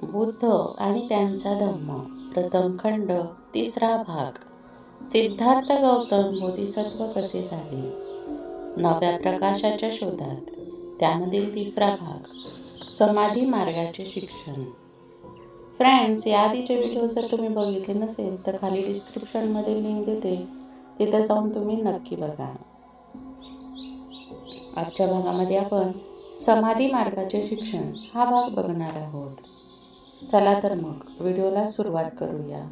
बुद्ध आणि त्यांचा धम्म, प्रथम खंड, तिसरा भाग. सिद्धार्थ गौतम बोधिसत्व कसे झाले? नव्या प्रकाशाच्या शोधात, त्यामधील तिसरा भाग, समाधी मार्गाचे शिक्षण. फ्रेंड्स, या आधीचे व्हिडिओ जर तुम्ही बघितले नसेल तर खाली डिस्क्रिप्शनमध्ये लिंक देते, तिथे जाऊन तुम्ही नक्की बघा. आजच्या भागामध्ये आपण समाधी मार्गाचे शिक्षण हा भाग बघणार आहोत. चला तर मग व्हिडिओला सुरुवात करूया.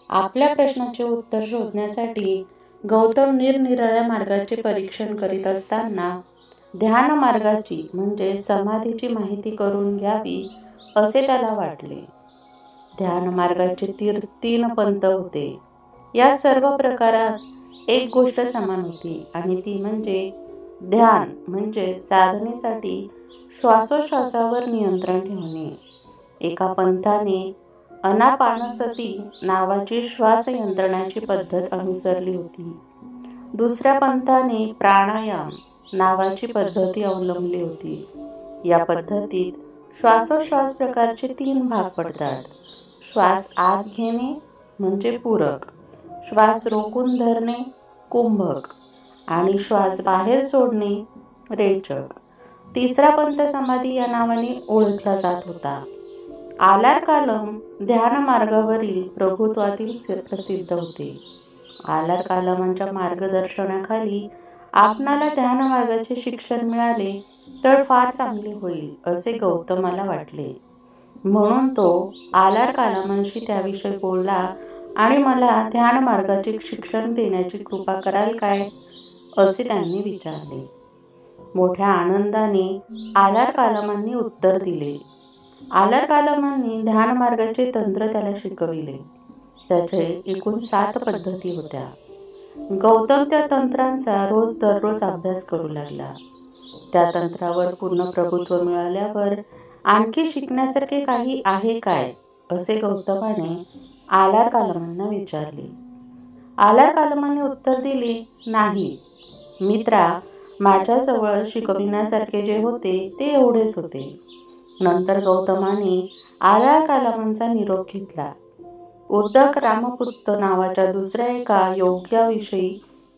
आपल्या प्रश्नाचे उत्तर शोधण्यासाठी गौतम निरनिराळ्या मार्गाचे परीक्षण करीत असताना ध्यान मार्गाची म्हणजे समाधीची माहिती करून घ्यावी असे त्याला वाटले. ध्यान मार्गाचे तीन पंथ होते. या सर्व प्रकारात एक गोष्ट समान होती आणि ती म्हणजे ध्यान म्हणजे साधनेसाठी श्वासोश्वासावर नियंत्रण ठेवणे. एका पंथाने अनापानसती नावाची श्वास यंत्रणाची पद्धत अनुसरली होती. दुसऱ्या पंथाने प्राणायाम नावाची पद्धती अवलंबली होती. या पद्धतीत श्वासोश्वास प्रकारचे 3 भाग पडतात. श्वास आत घेणे म्हणजे पूरक, श्वास रोखून धरणे कुंभक आणि श्वास बाहेर सोडणे रेचक. तिसरा पंथ समाधी या नावाने ओळखला जात होता. आलार कालम ध्यान मार्गावरील प्रभुत्वातील प्रसिद्ध होते. आलार कालमांच्या मार्गदर्शनाखाली आपणाला ध्यान मार्गाचे शिक्षण मिळाले तर फार चांगले होईल असे गौतमाला वाटले. म्हणून तो आलार कालमांशी त्याविषयी बोलला आणि मला ध्यान मार्गाचे शिक्षण देण्याची कृपा कराल काय असे त्यांनी विचारले. मोठ्या आनंदाने आलार कालमांनी उत्तर दिले. आलार कालमांनी ध्यान मार्गाचे तंत्र त्याला शिकविले. त्याचे एकूण 7 पद्धती होत्या. गौतम त्या तंत्रांचा दररोज अभ्यास करू लागला. त्या तंत्रावर पूर्ण प्रभुत्व मिळाल्यावर आणखी शिकण्यासारखे काही आहे काय असे गौतमाने आलार कालमांना विचारले. आलार कालमांनी उत्तर दिले, नाही मित्रा, माझ्याजवळ शिकविण्यासारखे जे होते ते एवढेच होते. नंतर गौतमाने आलार कालमांचा निरोप घेतला. उद्दक रामपुत्त नावाच्या दुसऱ्या एका योग्याविषयी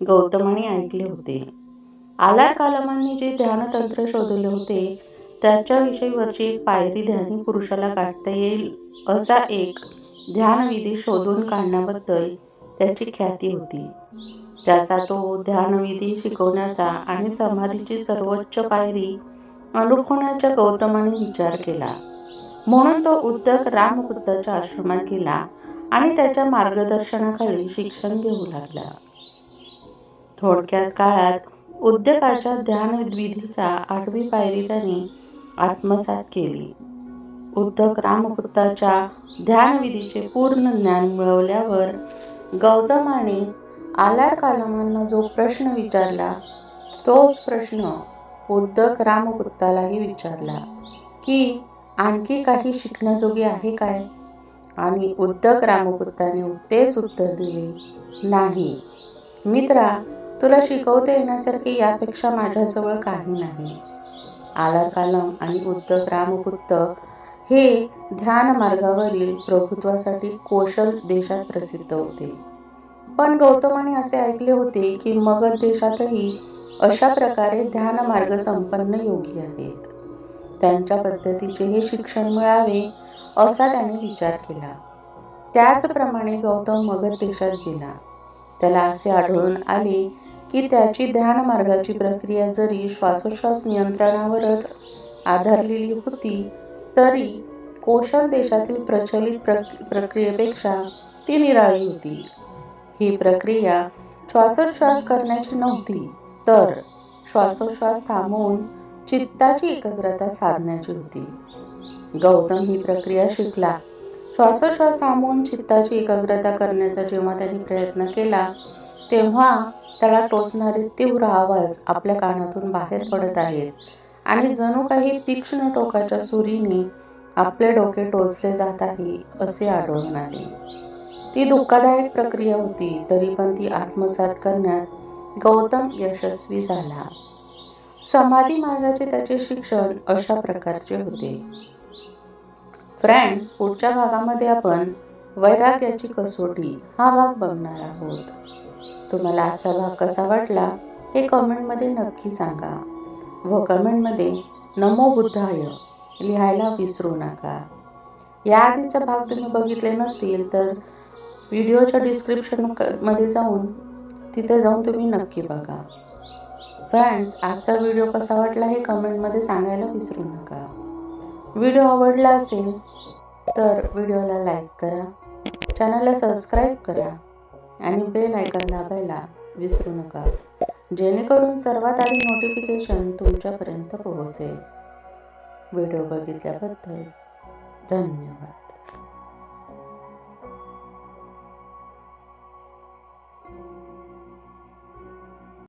गौतमाने ऐकले होते. आलार कालमांनी जे ध्यानतंत्र शोधले होते त्याच्याविषयीवरची एक पायरी ध्यानी पुरुषाला गाठता येईल असा एक ध्यानविधी शोधून काढण्याबद्दल त्याची ख्याती होती. त्याचा तो ध्यानविधी शिकवण्याचा आणि समाधीची सर्वोच्च पायरी अनुभवण्याचा गौतमाने विचार केला. म्हणून तो उद्दक रामपुत्ताच्या आश्रमात गेला आणि त्याच्या मार्गदर्शनाखाली शिक्षण घेऊ लागला. थोडक्याच काळात उद्दकाच्या ध्यानविधीचा 8वी पायरी त्याने आत्मसात केली. उद्दक रामपुत्ताच्या ध्यानविधीचे पूर्ण ज्ञान मिळवल्यावर गौतमाने आलार कालमांना जो प्रश्न विचारला तोच प्रश्न उद्दक रामपुत्तालाही विचारला की आणखी काही शिकण्याजोगे आहे काय? आणि उद्दक रामपुत्ताने तेच उत्तर दिले, नाही मित्रा, तुला शिकवता येण्यासारखे यापेक्षा माझ्याजवळ काही नाही. आलार कालम आणि उद्दक रामपुत्त हे ध्यान मार्गावरील प्रभुत्वासाठी कौशल देशात प्रसिद्ध होते. पण गौतमाने असे ऐकले होते की मगध देशातही अशा प्रकारे ध्यान मार्ग संपन्न योगी आहेत. त्यांच्या पद्धतीचे हे शिक्षण मिळावे असा त्याने विचार केला. त्याचप्रमाणे गौतम मगध देशात गेला. त्याला असे आढळून आले की त्याची ध्यान मार्गाची प्रक्रिया जरी श्वासोश्वास नियंत्रणावरच आधारलेली होती तरी कौशल देशातील प्रचलित प्रक्रियेपेक्षा ती निराळी होती. ही प्रक्रिया श्वासोश्वास करण्याची नव्हती तर श्वासोश्वास थांबवून चित्ताची एकाग्रता साधण्याची होती. गौतम ही प्रक्रिया शिकला. श्वासोश्वास थांबवून चित्ताची एकाग्रता करण्याचा जेव्हा त्याने प्रयत्न केला तेव्हा त्याला टोचणारे तीव्र आवाज आपल्या कानातून बाहेर पडत आहेत आणि जणू काही तीक्ष्ण टोकाच्या सुरीने आपले डोके टोचले जात आहे असे आढळून आले. ती धोकादायक प्रक्रिया होती, तरी पण ती आत्मसात करण्यात गौतम यशस्वी झाला. समाधी मार्गाचे त्याचे शिक्षण अशा प्रकारचे होते. फ्रेंड्स, पुढच्या भागामध्ये आपण वैराग्याची कसोटी हा भाग बघणार आहोत. तुम्हाला आजचा भाग कसा वाटला हे कमेंटमध्ये नक्की सांगा व कमेंटमध्ये नमो बुद्धाय लिहायला विसरू नका. याआधीचा भाग तुम्ही बघितले नसतील तर व्हिडिओच्या डिस्क्रिप्शन मध्ये तिथे जाऊन तुम्ही नक्की बघा. फ्रेंड्स, आजचा व्हिडिओ कसा वाटला हे कमेंटमध्ये सांगायला विसरू नका. व्हिडिओ आवडला असेल तर व्हिडिओला लाईक करा, चॅनलला सबस्क्राईब करा आणि बेल आयकॉन दाबायला विसरू नका, जेणेकरून सर्वात आधी नोटिफिकेशन तुमच्यापर्यंत पोहोचेल. व्हिडिओ बघितल्याबद्दल धन्यवाद.